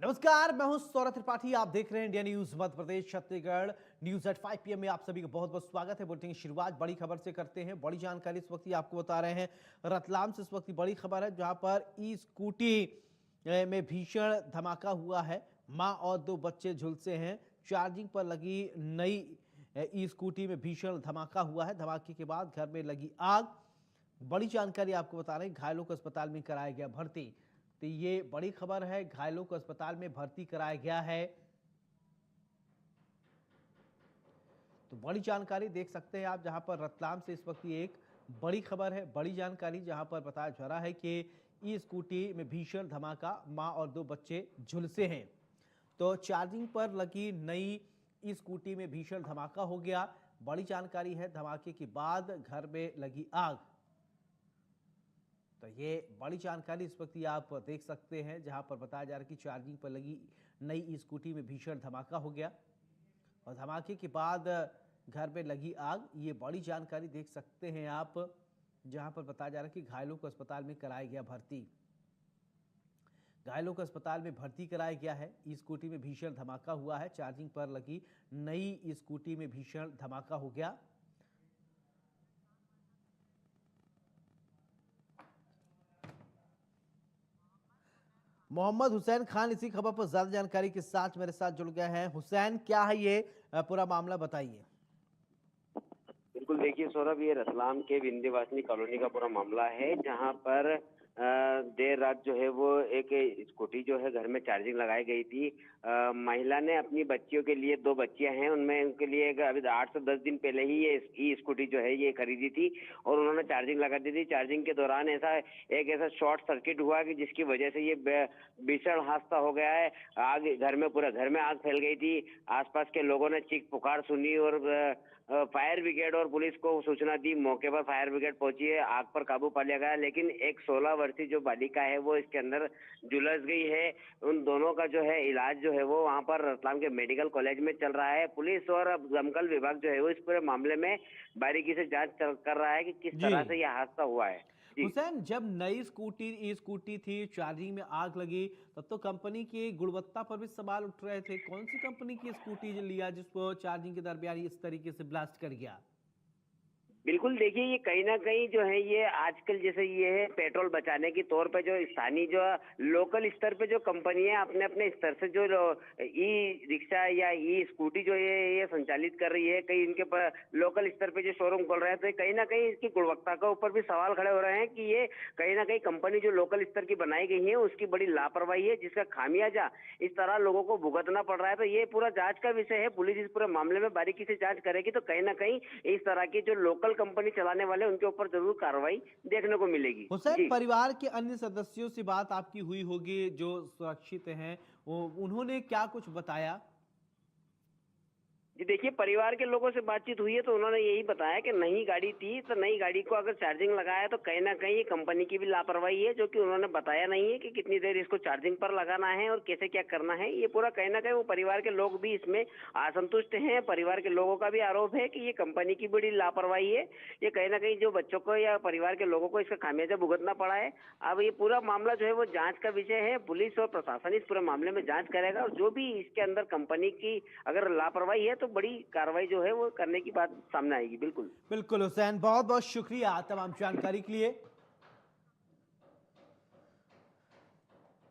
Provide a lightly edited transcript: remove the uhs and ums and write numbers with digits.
नमस्कार, मैं हूं सौरभ त्रिपाठी। आप देख रहे हैं India news Madhya Pradesh Chhattisgarh news at 5 PM में आप सभी का बहुत बहुत स्वागत है। बुलेटिन की शुरुआत बड़ी खबर से करते हैं। बड़ी जानकारी इस वक्त आपको बता रहे हैं। रतलाम से इस वक्त बड़ी खबर है, जहां पर ई स्कूटी में भीषण धमाका हुआ है। मां और दो बच्चे झुलसे हैं। चार्जिंग पर लगी नई ई स्कूटी में भीषण धमाका हुआ है। धमाके के बाद घर में लगी आग। बड़ी जानकारी आपको बता रहे हैं, घायलों को अस्पताल में कराया गया भर्ती। तो ये बड़ी खबर है, घायलों को अस्पताल में भर्ती कराया गया है। तो बड़ी जानकारी देख सकते हैं आप, जहां पर रतलाम से इस वक्त ये एक बड़ी खबर है, बड़ी जानकारी, जहां पर बताया जा रहा है कि ई स्कूटी में भीषण धमाका, मां और दो बच्चे झुलसे हैं। तो चार्जिंग पर लगी नई ई स्कूटी में भीषण धमाका हो गया। बड़ी जानकारी है, धमाके के बाद घर में लगी आग। तो ये बड़ी जानकारी इस वक्त आप देख सकते हैं, जहां पर बताया जा रहा है कि चार्जिंग पर लगी नई स्कूटी में भीषण धमाका हो गया और धमाके के बाद घर में लगी आग। ये बड़ी जानकारी देख सकते हैं आप, जहां पर बताया जा रहा है कि घायलों को अस्पताल में कराया गया भर्ती। घायलों को अस्पताल में भर्ती कराया गया है। ई स्कूटी में भीषण धमाका हुआ है। चार्जिंग पर लगी नई स्कूटी में भीषण धमाका हो गया। मोहम्मद हुसैन खान इसी खबर पर ज्यादा जानकारी के साथ मेरे साथ जुड़ गए हैं। हुसैन, क्या है ये पूरा मामला, बताइए। बिल्कुल, देखिए सौरभ, ये रतलाम के विंध्यवासिनी कॉलोनी का पूरा मामला है, जहां पर देर रात जो है वो एक स्कूटी जो है घर में चार्जिंग लगाई गई थी। महिला ने अपनी बच्चियों के लिए, दो बच्चियां हैं, उनमें उनके लिए अभी 8 से 10 दिन पहले ही ये ई स्कूटी जो है ये खरीदी थी और उन्होंने चार्जिंग लगा दी थी। चार्जिंग के दौरान ऐसा शॉर्ट सर्किट हुआ कि जिसकी वजह से ये भीषण हादसा हो गया है। आग घर में, पूरा घर में आग फैल गई थी। आसपास के लोगों ने चीख पुकार सुनी और फायर ब्रिगेड और पुलिस को सूचना दी। मौके पर फायर ब्रिगेड पहुंची है, आग पर काबू पा लिया गया, लेकिन एक 16 वर्षीय जो बालिका है वो इसके अंदर झुलस गई है। उन दोनों का जो है इलाज जो है वो वहां पर रतलाम के मेडिकल कॉलेज में चल रहा है। पुलिस और दमकल विभाग जो है वो इस पूरे मामले में बारीकी से जांच कर रहा है कि किस जी तरह से यह हादसा हुआ है। जी हुसैन, जब नई स्कूटी ई स्कूटी थी, चार्जिंग में आग लगी, तब तो कंपनी की गुणवत्ता पर भी सवाल उठ रहे थे। कौन सी कंपनी की स्कूटी लिया जिसको चार्जिंग के दरमियान इस तरीके से ब्लास्ट कर गया? बिल्कुल, देखिए ये कहीं ना कहीं जो है ये आजकल जैसे ये है पेट्रोल बचाने के तौर पे जो स्थानीय जो लोकल स्तर पे जो कंपनियां अपने अपने स्तर से जो ई रिक्शा या ई स्कूटी जो ये संचालित कर रही है, कहीं इनके पर लोकल स्तर पे जो शोरूम खोल रहे हैं, तो कहीं ना कहीं इसकी गुणवत्ता के ऊपर भी सवाल खड़े हो रहे हैं कि ये कहीं ना कहीं कंपनी जो लोकल स्तर की बनाई गई है उसकी बड़ी लापरवाही है, जिसका खामियाजा इस तरह लोगों को भुगतना पड़ रहा है। तो ये पूरा जांच का विषय है। पुलिस इस पूरे मामले में बारीकी से जांच करेगी, तो कहीं ना कहीं इस तरह की जो लोकल कंपनी चलाने वाले उनके ऊपर जरूर कार्रवाई देखने को मिलेगी। हुसैन, जी परिवार के अन्य सदस्यों से बात आपकी हुई होगी जो सुरक्षित हैं, उन्होंने क्या कुछ बताया? जी, देखिए परिवार के लोगों से बातचीत हुई है तो उन्होंने यही बताया कि नई गाड़ी थी, तो नई गाड़ी को अगर चार्जिंग लगाया तो कहीं ना कहीं ये कंपनी की भी लापरवाही है, जो कि उन्होंने बताया नहीं है कि कितनी देर इसको चार्जिंग पर लगाना है और कैसे क्या करना है। ये पूरा कहीं ना कहीं वो परिवार के लोग भी इसमें असंतुष्ट हैं। परिवार के लोगों का भी आरोप है कि ये कंपनी की बड़ी लापरवाही है। ये कहीं ना कहीं जो बच्चों को या परिवार के लोगों को इसका खामियाजा भुगतना पड़ा है। अब ये पूरा मामला जो है वो जांच का विषय है। पुलिस और प्रशासन इस पूरे मामले में जांच करेगा और जो भी इसके अंदर कंपनी की अगर लापरवाही है तो बड़ी कार्रवाई जो है वो करने की बात सामने आएगी। बिल्कुल बिल्कुल हुसैन, बहुत बहुत शुक्रिया तमाम जानकारी के लिए।